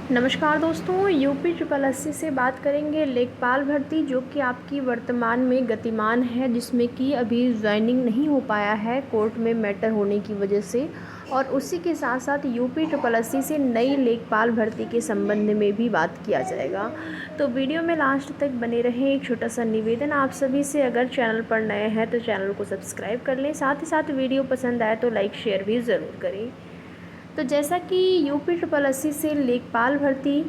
नमस्कार दोस्तों, UP triple SC से बात करेंगे लेखपाल भर्ती, जो कि आपकी वर्तमान में गतिमान है, जिसमें कि अभी ज्वाइनिंग नहीं हो पाया है कोर्ट में मैटर होने की वजह से। और उसी के साथ साथ यूपी ट्रिपल एससी से नई लेखपाल भर्ती के संबंध में भी बात किया जाएगा। तो वीडियो में लास्ट तक बने रहें। एक छोटा सा निवेदन आप सभी से, अगर चैनल पर नए हैं तो चैनल को सब्सक्राइब कर लें, साथ ही साथ वीडियो पसंद आए तो लाइक शेयर भी ज़रूर करें। तो जैसा कि यूपी ट्रिपल एससी से लेखपाल भर्ती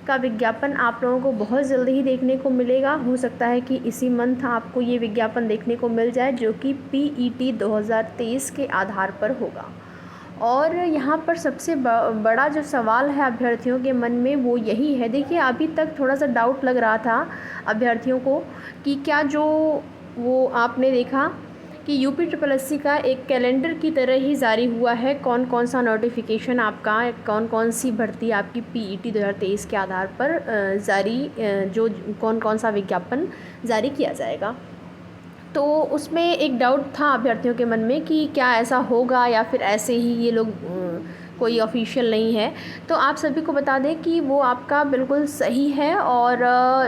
का विज्ञापन आप लोगों को बहुत जल्दी ही देखने को मिलेगा। हो सकता है कि इसी मंथ आपको ये विज्ञापन देखने को मिल जाए, जो कि पीईटी 2023 के आधार पर होगा। और यहाँ पर सबसे बड़ा जो सवाल है अभ्यर्थियों के मन में वो यही है। देखिए, अभी तक थोड़ा सा डाउट लग रहा था अभ्यर्थियों को कि क्या जो वो आपने देखा कि यूपी ट्रिपल एससी का एक कैलेंडर की तरह ही जारी हुआ है, कौन कौन सा नोटिफिकेशन आपका, कौन कौन सी भर्ती आपकी पीईटी 2023 के आधार पर जो कौन कौन सा विज्ञापन जारी किया जाएगा। तो उसमें एक डाउट था अभ्यर्थियों के मन में कि क्या ऐसा होगा या फिर ऐसे ही ये लोग कोई ऑफिशियल नहीं है। तो आप सभी को बता दें कि वो आपका बिल्कुल सही है। और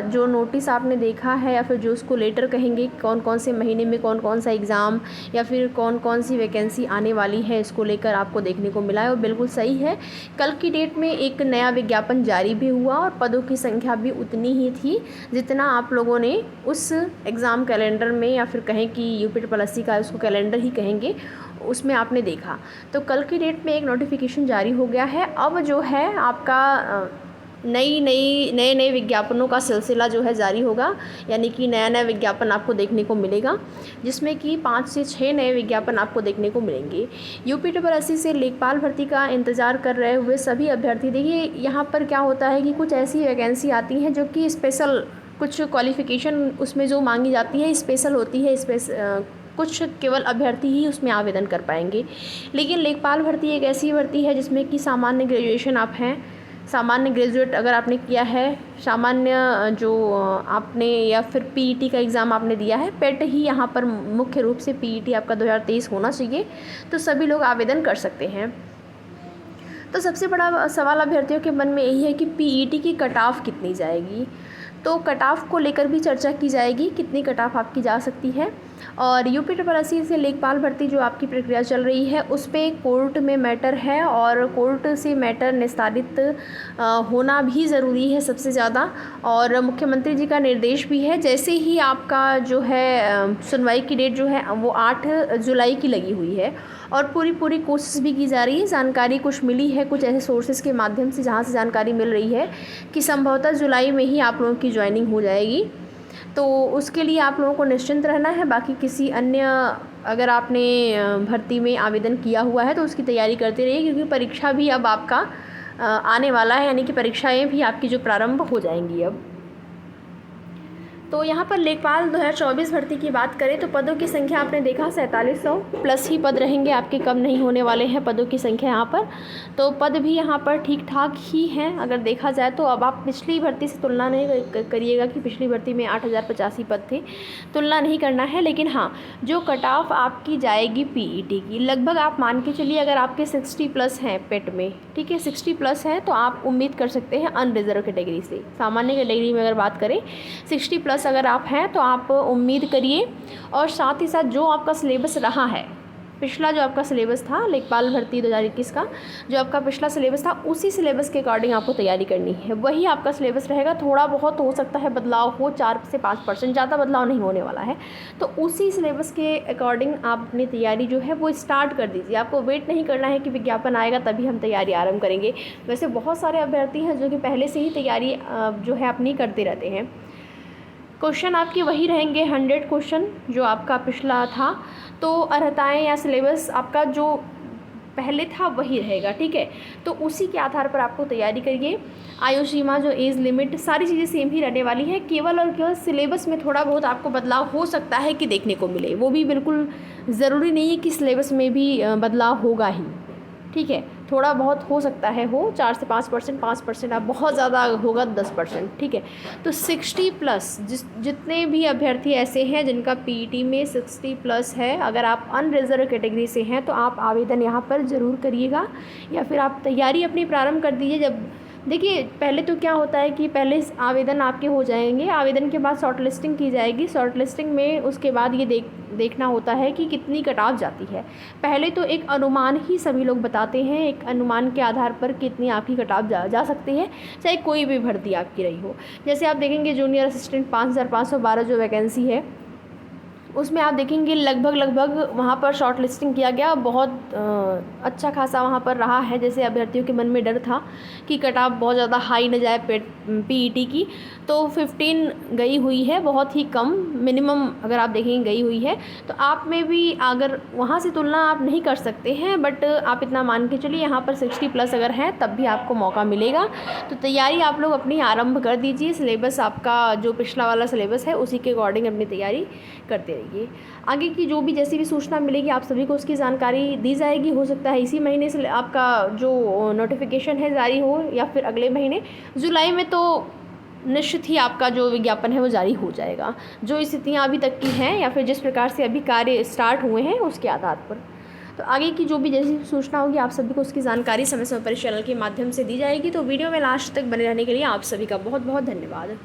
जो नोटिस आपने देखा है या फिर जो उसको लेटर कहेंगे, कौन कौन से महीने में कौन कौन सा एग्ज़ाम या फिर कौन कौन सी वैकेंसी आने वाली है, इसको लेकर आपको देखने को मिला है, और बिल्कुल सही है। कल की डेट में एक नया विज्ञापन जारी भी हुआ और पदों की संख्या भी उतनी ही थी जितना आप लोगों ने उस एग्ज़ाम कैलेंडर में, या फिर कहें कि यूपी ट्रिपल एससी का उसको कैलेंडर ही कहेंगे, उसमें आपने देखा। तो कल की डेट में एक नोटिफिकेशन जारी हो गया है। अब जो है आपका नए नए विज्ञापनों का सिलसिला जो है जारी होगा, यानी कि नया नया विज्ञापन आपको देखने को मिलेगा, जिसमें कि 5 से 6 नए विज्ञापन आपको देखने को मिलेंगे। यूपी ट्रिपल एससी से लेखपाल भर्ती का इंतज़ार कर रहे हुए सभी अभ्यर्थी, देखिए यहाँ पर क्या होता है कि कुछ ऐसी वैकेंसी आती हैं जो कि स्पेशल, कुछ क्वालिफ़िकेशन उसमें जो मांगी जाती है स्पेशल होती है, कुछ केवल अभ्यर्थी ही उसमें आवेदन कर पाएंगे। लेकिन लेखपाल भर्ती एक ऐसी भर्ती है जिसमें कि सामान्य ग्रेजुएशन आप हैं, सामान्य ग्रेजुएट अगर आपने किया है, सामान्य जो आपने या फिर पीईटी का एग्ज़ाम आपने दिया है, पेट ही यहाँ पर मुख्य रूप से पीईटी आपका 2023 होना चाहिए, तो सभी लोग आवेदन कर सकते हैं। तो सबसे बड़ा सवाल अभ्यर्थियों के मन में यही है कि पीईटी की कट ऑफ कितनी जाएगी। तो कट ऑफ को लेकर भी चर्चा की जाएगी, कितनी कट ऑफ आपकी जा सकती है। और यूपी ट्रिपल एससी से लेखपाल भर्ती जो आपकी प्रक्रिया चल रही है, उस पर कोर्ट में मैटर है, और कोर्ट से मैटर निस्तारित होना भी ज़रूरी है सबसे ज़्यादा। और मुख्यमंत्री जी का निर्देश भी है, जैसे ही आपका जो है सुनवाई की डेट जो है वो 8 जुलाई की लगी हुई है, और पूरी कोशिश भी की जा रही है। जानकारी कुछ मिली है कुछ ऐसे सोर्सेज के माध्यम से, जहाँ से जानकारी मिल रही है कि संभवतः जुलाई में ही आप लोगों की ज्वाइनिंग हो जाएगी। तो उसके लिए आप लोगों को निश्चिंत रहना है। बाकी किसी अन्य, अगर आपने भर्ती में आवेदन किया हुआ है तो उसकी तैयारी करते रहिए, क्योंकि परीक्षा भी अब आपका आने वाला है, यानी कि परीक्षाएं भी आपकी जो प्रारंभ हो जाएंगी अब। तो यहाँ पर लेखपाल 2024 भर्ती की बात करें तो पदों की संख्या आपने देखा 4700 प्लस ही पद रहेंगे, आपके कम नहीं होने वाले हैं पदों की संख्या यहाँ पर। तो पद भी यहाँ पर ठीक ठाक ही हैं अगर देखा जाए तो। अब आप पिछली भर्ती से तुलना नहीं करिएगा कि पिछली भर्ती में 8085 पद थे, तुलना नहीं करना है। लेकिन हाँ, जो कट ऑफ आपकी जाएगी पीईटी की, लगभग आप मान के चलिए अगर आपके 60 प्लस हैं पेट में, ठीक है, 60 प्लस हैं, तो आप उम्मीद कर सकते हैं अनरिजर्व कैटेगरी से। सामान्य कैटेगरी में अगर बात करें 60 प्लस अगर आप हैं तो आप उम्मीद करिए। और साथ ही साथ जो आपका सिलेबस रहा है, पिछला जो आपका सिलेबस था लेखपाल भर्ती 2021 का, जो आपका पिछला सिलेबस था, उसी सिलेबस के अकॉर्डिंग आपको तैयारी करनी है, वही आपका सिलेबस रहेगा। थोड़ा बहुत हो सकता है बदलाव हो, 4 से 5%, ज़्यादा बदलाव नहीं होने वाला है। तो उसी सिलेबस के अकॉर्डिंग आप अपनी तैयारी जो है वो स्टार्ट कर दीजिए। आपको वेट नहीं करना है कि विज्ञापन आएगा तभी हम तैयारी आरम्भ करेंगे। वैसे बहुत सारे अभ्यर्थी हैं जो कि पहले से ही तैयारी जो है अपनी करते रहते हैं। क्वेश्चन आपके वही रहेंगे 100 क्वेश्चन जो आपका पिछला था। तो अर्हताएँ या सिलेबस आपका जो पहले था वही रहेगा, ठीक है। तो उसी के आधार पर आपको तैयारी करिए। आयु सीमा, जो एज लिमिट, सारी चीज़ें सेम ही रहने वाली है। केवल और केवल सिलेबस में थोड़ा बहुत आपको बदलाव हो सकता है कि देखने को मिले, वो भी बिल्कुल ज़रूरी नहीं है कि सिलेबस में भी बदलाव होगा ही, ठीक है। थोड़ा बहुत हो सकता है, हो 4 से 5%, 5% आप बहुत ज़्यादा होगा 10%, ठीक है। तो 60 प्लस जितने भी अभ्यर्थी ऐसे हैं जिनका पीईटी में 60 प्लस है, अगर आप अनरिजर्व कैटेगरी से हैं तो आप आवेदन यहाँ पर ज़रूर करिएगा, या फिर आप तैयारी अपनी प्रारंभ कर दीजिए। जब देखिए, पहले तो क्या होता है कि पहले आवेदन आपके हो जाएंगे, आवेदन के बाद शॉर्ट लिस्टिंग की जाएगी। शॉर्ट लिस्टिंग में उसके बाद ये देखना होता है कि कितनी कट ऑफ जाती है। पहले तो एक अनुमान ही सभी लोग बताते हैं, एक अनुमान के आधार पर कितनी आपकी कट ऑफ जा सकती है, चाहे कोई भी भर्ती आपकी रही हो। जैसे आप देखेंगे जूनियर असिस्टेंट 5512 जो वैकेंसी है, उसमें आप देखेंगे लगभग वहाँ पर शॉर्ट लिस्टिंग किया गया, बहुत अच्छा खासा वहाँ पर रहा है। जैसे अभ्यर्थियों के मन में डर था कि कट ऑफ बहुत ज़्यादा हाई न जाए पीईटी की, तो 15 गई हुई है, बहुत ही कम, मिनिमम अगर आप देखेंगे गई हुई है। तो आप में भी अगर वहाँ से तुलना आप नहीं कर सकते हैं, बट आप इतना मान के चलिए यहाँ पर 60+ अगर है तब भी आपको मौका मिलेगा। तो तैयारी आप लोग अपनी आरंभ कर दीजिए। सिलेबस आपका जो पिछला वाला सिलेबस है उसी के अकॉर्डिंग अपनी तैयारी करते रहिए। आगे की जो भी जैसी भी सूचना मिलेगी आप सभी को उसकी जानकारी दी जाएगी। हो सकता है इसी महीने से आपका जो नोटिफिकेशन है जारी हो, या फिर अगले महीने जुलाई में, तो निश्चित ही आपका जो विज्ञापन है वो जारी हो जाएगा। जो स्थितियाँ अभी तक की हैं या फिर जिस प्रकार से अभी कार्य स्टार्ट हुए हैं उसके आधार पर, तो आगे की जो भी जैसी सूचना होगी आप सभी को उसकी जानकारी समय समय पर इस चैनल के माध्यम से दी जाएगी। तो वीडियो में लास्ट तक बने रहने के लिए आप सभी का बहुत बहुत धन्यवाद।